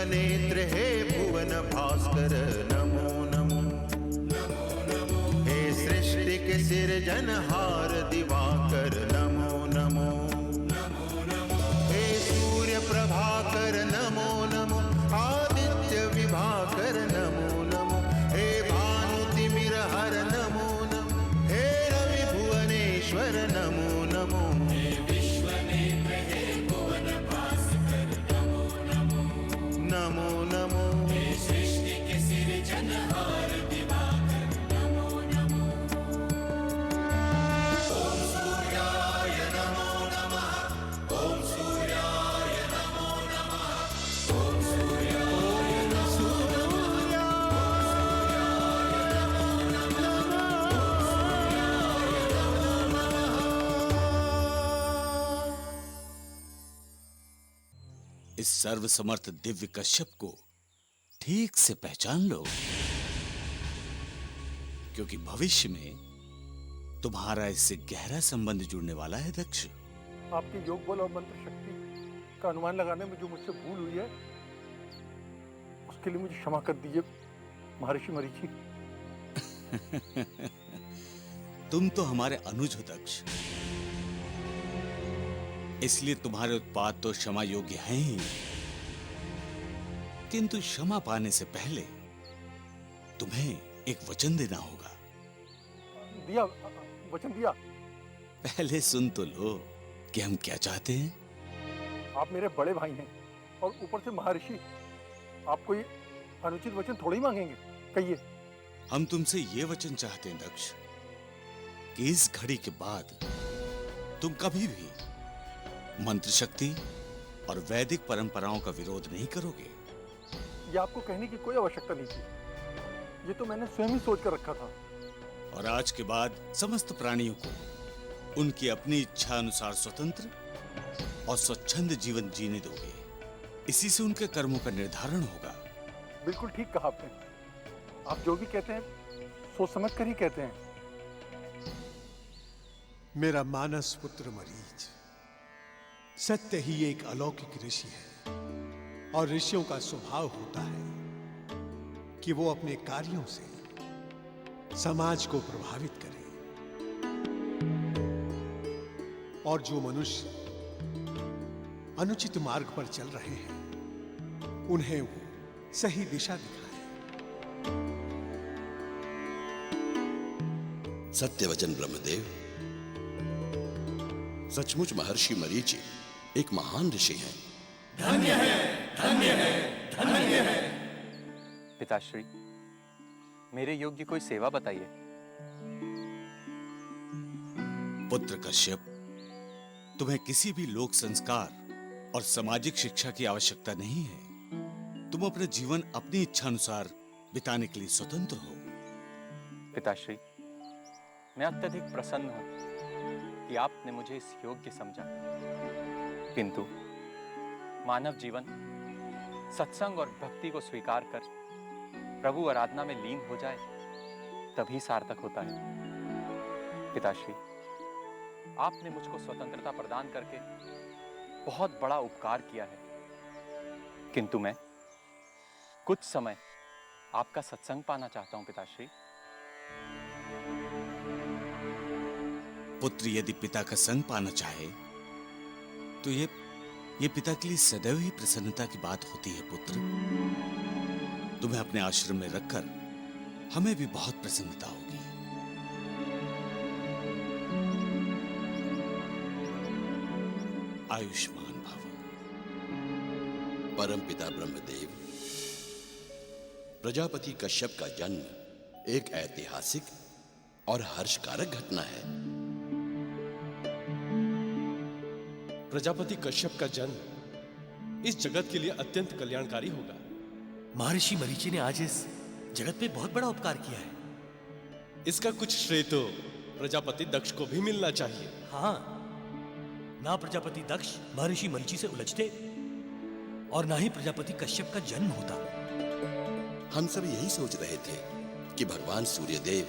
नेत्र हे भुवन भास्कर नमो नमो। हे सृष्टि के सिरजनहार दिवाकर नमो नमो। हे सूर्य प्रभाकर नमो नमो। आदित्य विभाकर नमो नमो। हे भानुतिमिरहर नमो नमो। हे रवि भुवनेश्वर नमो नमो। नमो नमो। हे सृष्टि के सिरजनहार दिवाकर नमो नमो। ओम सूर्याय नमो नमः। ओम सूर्याय नमो नमः। ओम सूर्याय नमो इस सर्वसमर्थ दिव्य कश्यप को ठीक से पहचान लो, क्योंकि भविष्य में तुम्हारा इससे गहरा संबंध जुड़ने वाला है दक्ष। आपके योग बल और मंत्र शक्ति का अनुमान लगाने में जो मुझसे भूल हुई है, उसके लिए मुझे क्षमा कर दीजिए महर्षि मरीचि। तुम तो हमारे अनुज हो दक्ष, इसलिए तुम्हारे उत्पाद तो क्षमा योग्य हैं ही, किंतु क्षमा पाने से पहले तुम्हें एक वचन देना होगा। दिया, वचन दिया। पहले सुन तो लो कि हम क्या चाहते हैं। आप मेरे बड़े भाई हैं और ऊपर से महर्षि, आप कोई अनुचित वचन थोड़ी ही मांगेंगे, कहिए। हम तुमसे ये वचन चाहते हैं दक्ष कि इस घड़ी के बाद तुम कभी भी मंत्र शक्ति और वैदिक परंपराओं का विरोध नहीं करोगे। ये आपको कहने की कोई आवश्यकता नहीं थी, ये तो मैंने स्वयं ही सोच कर रखा था। और आज के बाद समस्त प्राणियों को उनकी अपनी इच्छा अनुसार स्वतंत्र और स्वच्छंद जीवन जीने दोगे। इसी से उनके कर्मों का निर्धारण होगा। बिल्कुल ठीक कहा आपने। आप जो भी कहते हैं सोच समझ कर ही कहते हैं। मेरा मानस पुत्र मरीच सत्य ही एक अलौकिक ऋषि है, और ऋषियों का स्वभाव होता है कि वो अपने कार्यों से समाज को प्रभावित करें, और जो मनुष्य अनुचित मार्ग पर चल रहे हैं उन्हें वो सही दिशा दिखाए। सत्यवचन ब्रह्मदेव, सचमुच महर्षि मरीचि एक महान ऋषि हैं। धन्य है, धन्य है, धन्य है। पिताश्री, मेरे योग्य कोई सेवा बताइए। पुत्र कश्यप, तुम्हें किसी भी लोक संस्कार और सामाजिक शिक्षा की आवश्यकता नहीं है। तुम अपने जीवन अपनी इच्छा अनुसार बिताने के लिए स्वतंत्र हो। पिताश्री, मैं अत्यधिक प्रसन्न हूं कि आपने मुझे इस योग्य समझा, किंतु मानव जीवन सत्संग और भक्ति को स्वीकार कर प्रभु आराधना में लीन हो जाए तभी सार्थक होता है। पिताश्री, आपने मुझको स्वतंत्रता प्रदान करके बहुत बड़ा उपकार किया है, किंतु मैं कुछ समय आपका सत्संग पाना चाहता हूं। पिताश्री, पुत्र यदि पिता का संग पाना चाहे तो ये पिता के लिए सदैव ही प्रसन्नता की बात होती है। पुत्र, तुम्हें अपने आश्रम में रखकर हमें भी बहुत प्रसन्नता होगी। आयुष्मान भव। परमपिता ब्रह्मदेव, प्रजापति कश्यप का जन्म एक ऐतिहासिक और हर्षकारक घटना है। प्रजापति कश्यप का जन्म इस जगत के लिए अत्यंत कल्याणकारी होगा। महर्षि मरीचि ने आज इस जगत में बहुत बड़ा उपकार किया है। इसका कुछ श्रेय तो प्रजापति दक्ष को भी मिलना चाहिए। हाँ, ना प्रजापति दक्ष महर्षि मरीचि से उलझते और ना ही प्रजापति कश्यप का जन्म होता। हम सब यही सोच रहे थे कि भगवान सूर्यदेव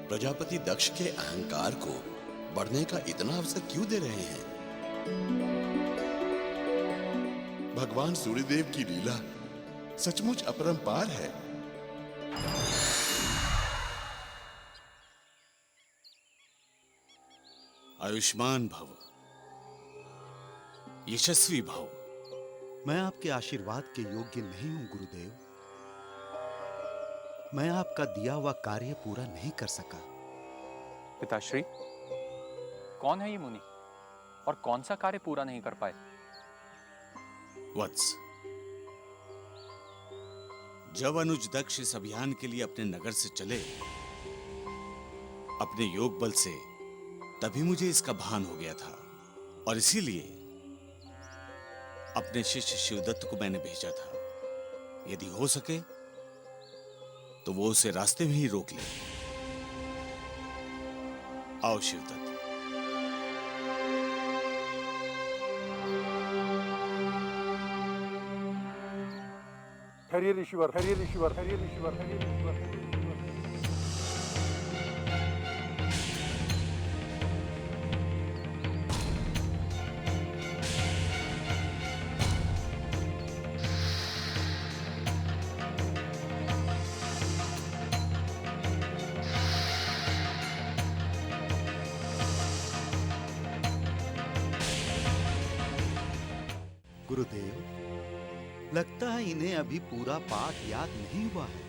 प्रजापति दक्ष के अहंकार को बढ़ने का इतना अवसर क्यों दे रहे हैं। भगवान सूर्यदेव की लीला सचमुच अपरंपार है। आयुष्मान भव, यशस्वी भव। मैं आपके आशीर्वाद के योग्य नहीं हूं गुरुदेव। मैं आपका दिया हुआ कार्य पूरा नहीं कर सका। पिताश्री, कौन है ये मुनि और कौन सा कार्य पूरा नहीं कर पाए? वत्स, जब अनुज दक्ष इस अभियान के लिए अपने नगर से चले, अपने योग बल से, तभी मुझे इसका भान हो गया था और इसीलिए अपने शिष्य शिवदत्त को मैंने भेजा था। यदि हो सके तो वो उसे रास्ते में ही रोक ले। आओ शिवदत्त। ठहरिए ऋषिवर, ठहरिए ऋषिवर, ठहरिए ऋषिवर, ठहरिए ऋषिवर, ठहरिए ऋषिवर। गुरुदेव, लगता है इन्हें अभी पूरा पाठ याद नहीं हुआ है।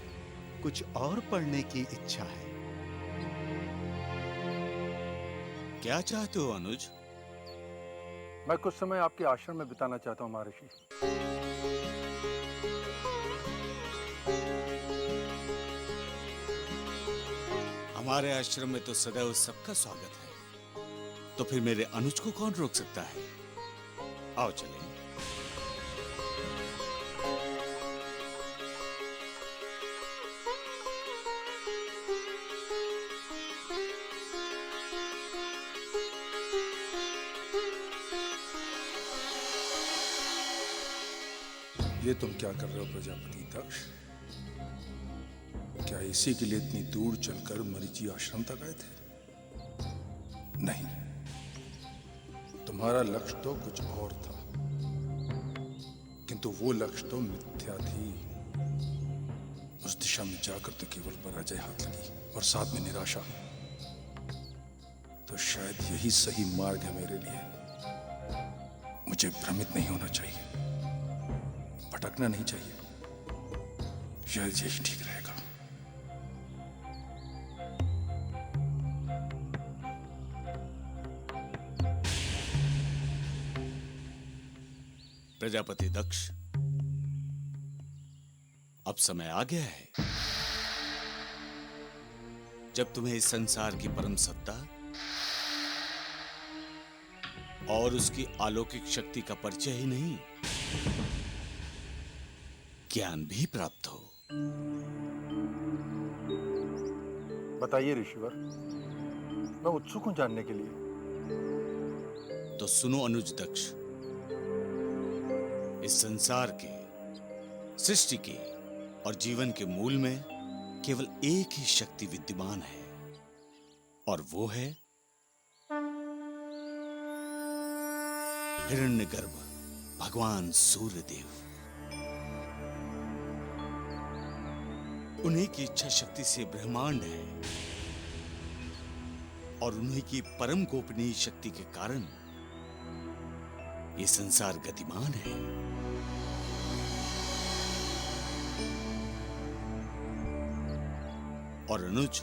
कुछ और पढ़ने की इच्छा है। क्या चाहते हो अनुज? मैं कुछ समय आपके आश्रम में बिताना चाहता हूं महर्षि। हमारे आश्रम में तो सदैव सबका स्वागत है, तो फिर मेरे अनुज को कौन रोक सकता है? आओ चलें। ये तुम क्या कर रहे हो प्रजापति दक्ष? क्या इसी के लिए इतनी दूर चलकर मरीचि आश्रम तक आए थे? नहीं, तुम्हारा लक्ष्य तो कुछ और था, किंतु वो लक्ष्य तो मिथ्या थी। उस दिशा में जाकर तो केवल पराजय हाथ लगी और साथ में निराशा। तो शायद यही सही मार्ग है मेरे लिए। मुझे भ्रमित नहीं होना चाहिए, भटकना नहीं चाहिए। शायद यही ठीक रहेगा। प्रजापति दक्ष, अब समय आ गया है जब तुम्हें इस संसार की परम सत्ता और उसकी अलौकिक शक्ति का परिचय ही नहीं, ज्ञान भी प्राप्त हो। बताइए ऋषिवर, मैं उत्सुक हूं जानने के लिए। तो सुनो अनुज दक्ष, इस संसार के, सृष्टि के और जीवन के मूल में केवल एक ही शक्ति विद्यमान है, और वो है हिरण्यगर्भ भगवान सूर्यदेव। उन्हीं की इच्छा शक्ति से ब्रह्मांड है और उन्हीं की परम गोपनीय शक्ति के कारण ये संसार गतिमान है। और अनुज,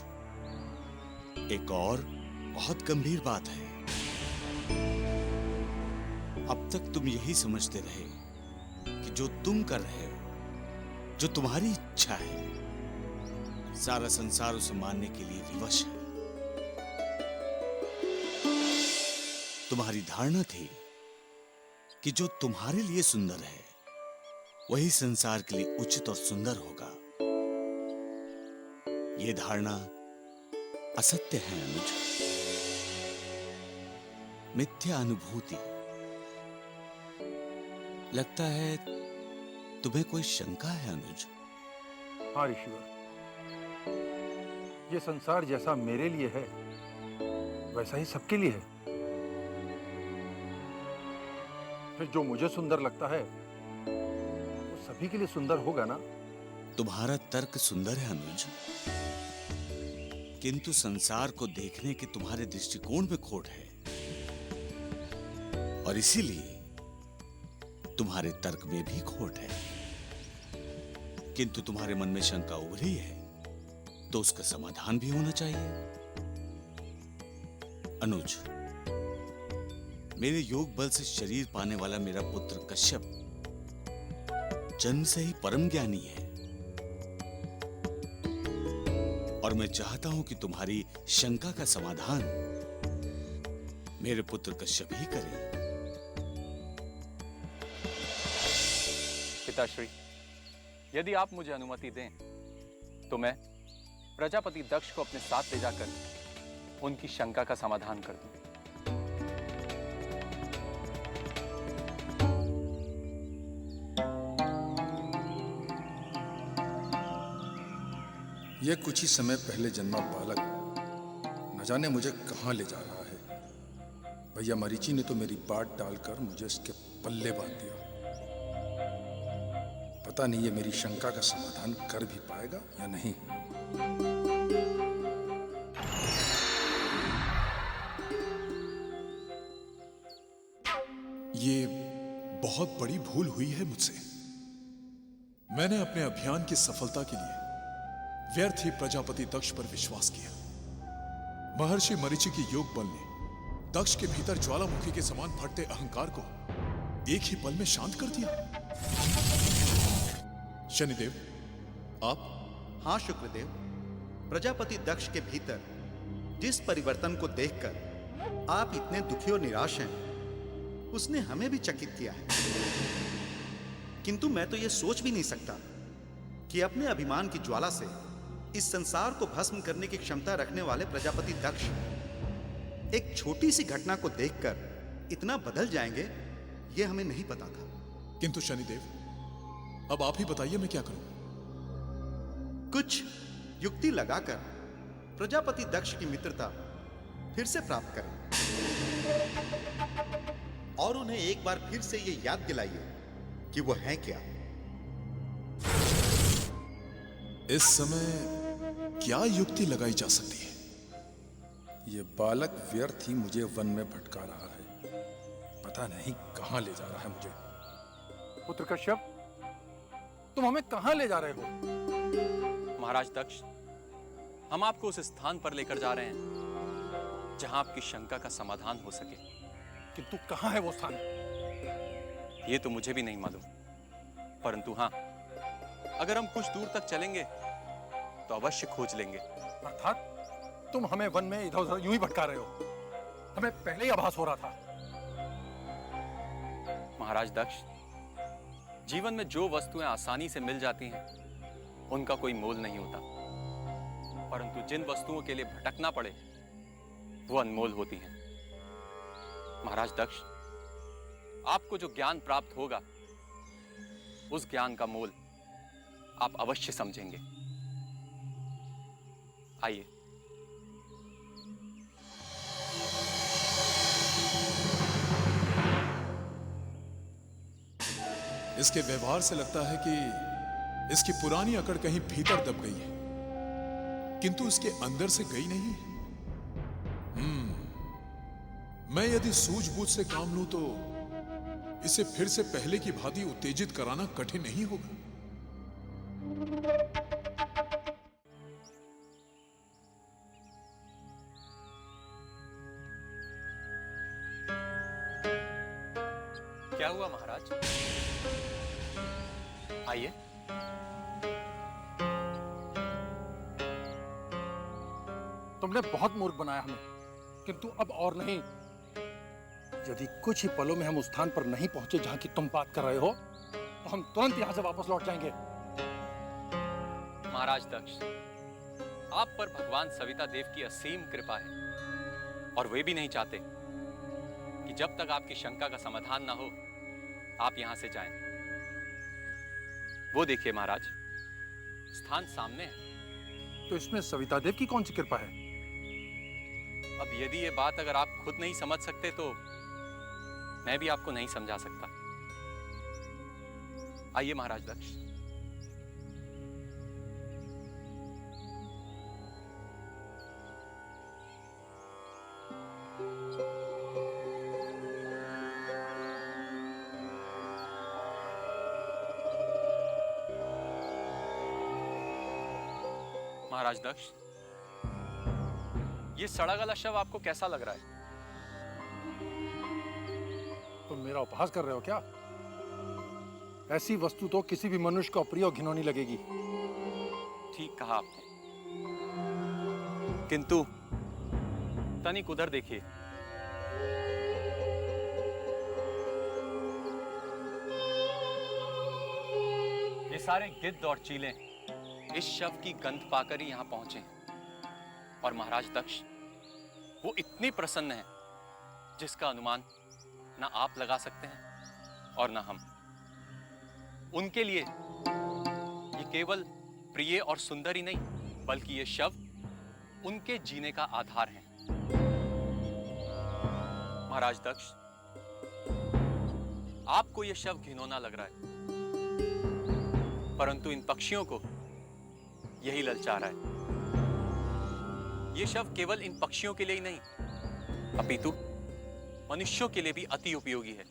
एक और बहुत गंभीर बात है। अब तक तुम यही समझते रहे कि जो तुम कर रहे हो, जो तुम्हारी इच्छा है, सारा संसार उसे मानने के लिए विवश है। तुम्हारी धारणा थी कि जो तुम्हारे लिए सुंदर है वही संसार के लिए उचित और सुंदर होगा। यह धारणा असत्य है अनुज, मिथ्या अनुभूति। लगता है तुम्हें कोई शंका है अनुज? हाँ ऋषिवर, ये संसार जैसा मेरे लिए है वैसा ही सबके लिए है। फिर जो मुझे सुंदर लगता है वो सभी के लिए सुंदर होगा ना? तुम्हारा तर्क सुंदर है अनुज, किंतु संसार को देखने के तुम्हारे दृष्टिकोण में खोट है, और इसीलिए तुम्हारे तर्क में भी खोट है। किंतु तुम्हारे मन में शंका उभरी है तो उसका समाधान भी होना चाहिए। अनुज, मेरे योग बल से शरीर पाने वाला मेरा पुत्र कश्यप जन्म से ही परम ज्ञानी है, और मैं चाहता हूं कि तुम्हारी शंका का समाधान मेरे पुत्र कश्यप ही करे। पिताश्री, यदि आप मुझे अनुमति दें तो मैं प्रजापति दक्ष को अपने साथ ले जाकर उनकी शंका का समाधान कर दूं। यह कुछ ही समय पहले जन्मा बालक न जाने मुझे कहां ले जा रहा है। भैया मरीचि ने तो मेरी बाट डालकर मुझे इसके पल्ले बांध दिया। पता नहीं ये मेरी शंका का समाधान कर भी पाएगा या नहीं। ये बहुत बड़ी भूल हुई है मुझसे। मैंने अपने अभियान की सफलता के लिए व्यर्थ ही प्रजापति दक्ष पर विश्वास किया। महर्षि मरीचि की योग बल ने दक्ष के भीतर ज्वालामुखी के समान फटते अहंकार को एक ही पल में शांत कर दिया। शनिदेव, आप? हाँ शुक्रदेव, प्रजापति दक्ष के भीतर जिस परिवर्तन को देखकर आप इतने दुखी और निराश हैं, उसने हमें भी चकित किया है। किंतु मैं तो यह सोच भी नहीं सकता कि अपने अभिमान की ज्वाला से इस संसार को भस्म करने की क्षमता रखने वाले प्रजापति दक्ष एक छोटी सी घटना को देखकर इतना बदल जाएंगे, यह हमें नहीं पता था। किंतु शनिदेव, अब आप ही बताइए मैं क्या करूं? कुछ युक्ति लगाकर प्रजापति दक्ष की मित्रता फिर से प्राप्त करें और उन्हें एक बार फिर से यह याद दिलाइए कि वो है क्या। इस समय क्या युक्ति लगाई जा सकती है? ये बालक व्यर्थ ही मुझे वन में भटका रहा है। पता नहीं कहां ले जा रहा है मुझे। पुत्र कश्यप, तुम हमें कहां ले जा रहे हो? महाराज दक्ष, हम आपको उस स्थान पर लेकर जा रहे हैं जहां आपकी शंका का समाधान हो सके। किंतु कहां है वो स्थान? ये तो मुझे भी नहीं मालूम, परंतु हां, अगर हम कुछ दूर तक चलेंगे तो अवश्य खोज लेंगे। अर्थात तुम हमें वन में इधर उधर यूं ही भटका रहे हो? हमें पहले ही आभास हो रहा था। महाराज दक्ष, जीवन में जो वस्तुएं आसानी से मिल जाती हैं, उनका कोई मोल नहीं होता, परंतु जिन वस्तुओं के लिए भटकना पड़े, वो अनमोल होती हैं। महाराज दक्ष, आपको जो ज्ञान प्राप्त होगा, उस ज्ञान का मोल आप अवश्य समझेंगे। आइए। इसके व्यवहार से लगता है कि इसकी पुरानी अकड़ कहीं भीतर दब गई है, किंतु इसके अंदर से गई नहीं। मैं यदि सूझबूझ से काम लूं तो इसे फिर से पहले की भांति उत्तेजित कराना कठिन नहीं होगा। क्या हुआ महाराज? आइए। तुमने बहुत मूर्ख बनाया हमें, किंतु अब और नहीं। यदि कुछ ही पलों में हम उस स्थान पर नहीं पहुंचे जहां की तुम बात कर रहे हो, तो हम तुरंत यहां से वापस लौट जाएंगे। महाराज दक्ष, आप पर भगवान सविता देव की असीम कृपा है, और वे भी नहीं चाहते कि जब तक आपकी शंका का समाधान ना हो, आप यहां से जाएं। वो देखिए महाराज, स्थान सामने है। तो इसमें सविता देव की कौन सी कृपा है? अब यदि ये बात अगर आप खुद नहीं समझ सकते तो मैं भी आपको नहीं समझा सकता। आइए महाराज दक्ष। महाराज दक्ष, ये सड़ा गला शव आपको कैसा लग रहा है? तुम मेरा उपहास कर रहे हो क्या? ऐसी वस्तु तो किसी भी मनुष्य को अप्रिय और घिनौनी लगेगी। ठीक कहा आपने, किंतु तनिक उधर देखिए। ये सारे गिद्ध और चीले इस शव की गंध पाकर ही यहां पहुंचे हैं। और महाराज दक्ष, वो इतनी प्रसन्न है जिसका अनुमान ना आप लगा सकते हैं और ना हम। उनके लिए ये केवल प्रिय और सुंदर ही नहीं, बल्कि ये शव उनके जीने का आधार है। महाराज दक्ष, आपको ये शव घिनौना लग रहा है, परंतु इन पक्षियों को यही ललचा रहा है। ये शव केवल इन पक्षियों के लिए ही नहीं, अपितु मनुष्यों के लिए भी अति उपयोगी है।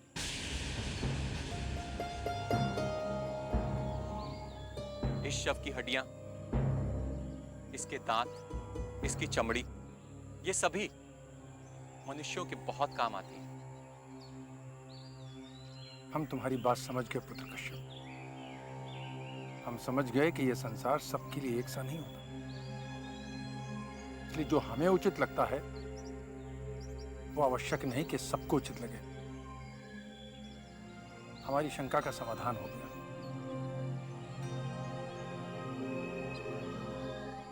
इस शव की हड्डियां, इसके दांत, इसकी चमड़ी, ये सभी मनुष्यों के बहुत काम आती है। हम तुम्हारी बात समझ गए पुत्र कश्यप। हम समझ गए कि यह संसार सबके लिए एक सा नहीं होता। इसलिए जो हमें उचित लगता है वो आवश्यक नहीं कि सबको उचित लगे। हमारी शंका का समाधान हो गया।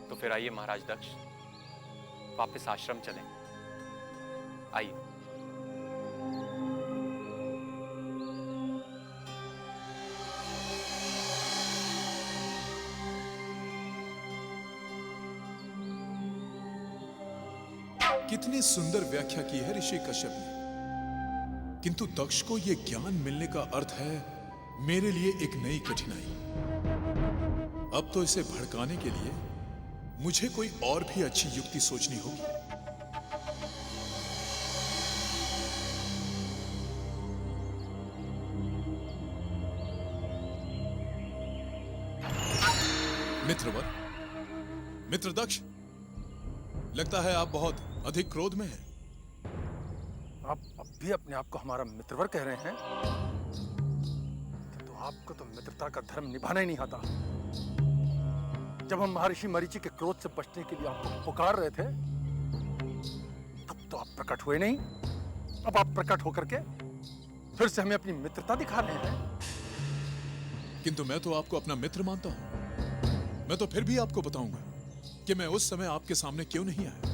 तो फिर आइए महाराज दक्ष, वापस आश्रम चलें। आइए। कितनी सुंदर व्याख्या की है ऋषि कश्यप ने, किंतु दक्ष को यह ज्ञान मिलने का अर्थ है मेरे लिए एक नई कठिनाई। अब तो इसे भड़काने के लिए मुझे कोई और भी अच्छी युक्ति सोचनी होगी। मित्रवर, मित्र दक्ष, लगता है आप बहुत अधिक क्रोध में हैं। आप अब भी अपने आप को हमारा मित्रवर कह रहे हैं? तो आपको तो मित्रता का धर्म निभाना ही नहीं आता। जब हम महर्षि मरीचि के क्रोध से बचने के लिए आपको पुकार रहे थे, तब तो आप प्रकट हुए नहीं। अब आप प्रकट होकर के फिर से हमें अपनी मित्रता दिखा रहे हैं। किंतु मैं तो आपको अपना मित्र मानता हूं। मैं तो फिर भी आपको बताऊंगा कि मैं उस समय आपके सामने क्यों नहीं आया।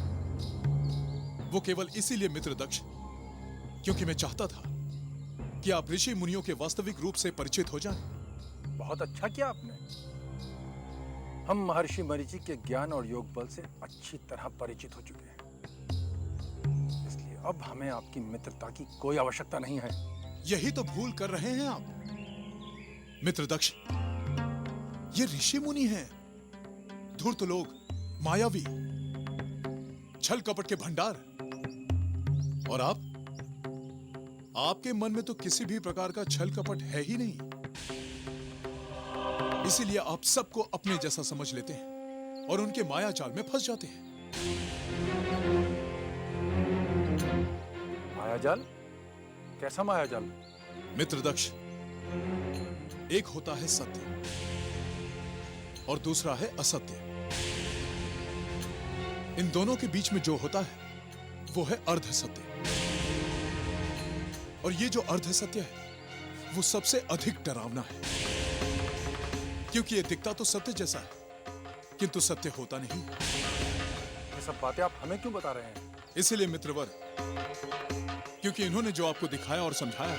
वो केवल इसीलिए मित्र दक्ष, क्योंकि मैं चाहता था कि आप ऋषि मुनियों के वास्तविक रूप से परिचित हो जाएं। बहुत अच्छा किया आपने। हम महर्षि मरीचि के ज्ञान और योग बल से अच्छी तरह परिचित हो चुके हैं, इसलिए अब हमें आपकी मित्रता की कोई आवश्यकता नहीं है। यही तो भूल कर रहे हैं आप मित्र दक्ष। ये ऋषि मुनि हैं, धूर्त लोग, मायावी, छल कपट के भंडार। और आपके मन में तो किसी भी प्रकार का छल कपट है ही नहीं। इसीलिए आप सबको अपने जैसा समझ लेते हैं और उनके माया जाल में फंस जाते हैं। मायाजाल? कैसा मायाजाल? मित्र दक्ष, एक होता है सत्य और दूसरा है असत्य। इन दोनों के बीच में जो होता है वो है अर्ध सत्य। और ये जो अर्ध सत्य है वो सबसे अधिक डरावना है, क्योंकि ये दिखता तो सत्य जैसा है किंतु सत्य होता नहीं। ये सब बातें आप हमें क्यों बता रहे हैं? इसीलिए मित्रवर, क्योंकि इन्होंने जो आपको दिखाया और समझाया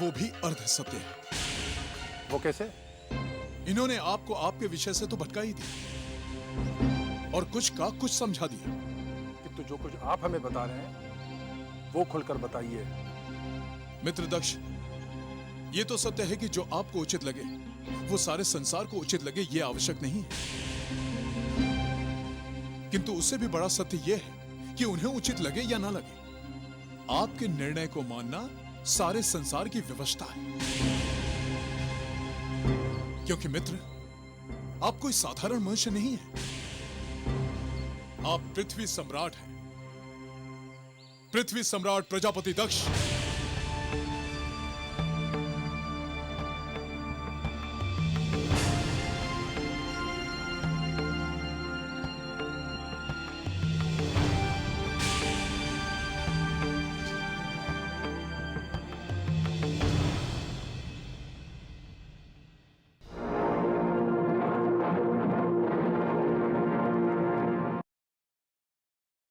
वो भी अर्ध सत्य है। वो कैसे? इन्होंने आपको आपके विषय से तो भटका ही दिया और कुछ का कुछ समझा दिया। किंतु जो कुछ आप हमें बता रहे हैं वो खुलकर बताइए। मित्र दक्ष, ये तो सत्य है कि जो आपको उचित लगे वो सारे संसार को उचित लगे, ये आवश्यक नहीं है। किंतु उससे भी बड़ा सत्य यह है कि उन्हें उचित लगे या ना लगे, आपके निर्णय को मानना सारे संसार की व्यवस्था है। क्योंकि मित्र, आप कोई साधारण मनुष्य नहीं है, आप पृथ्वी सम्राट हैं, पृथ्वी सम्राट प्रजापति दक्ष।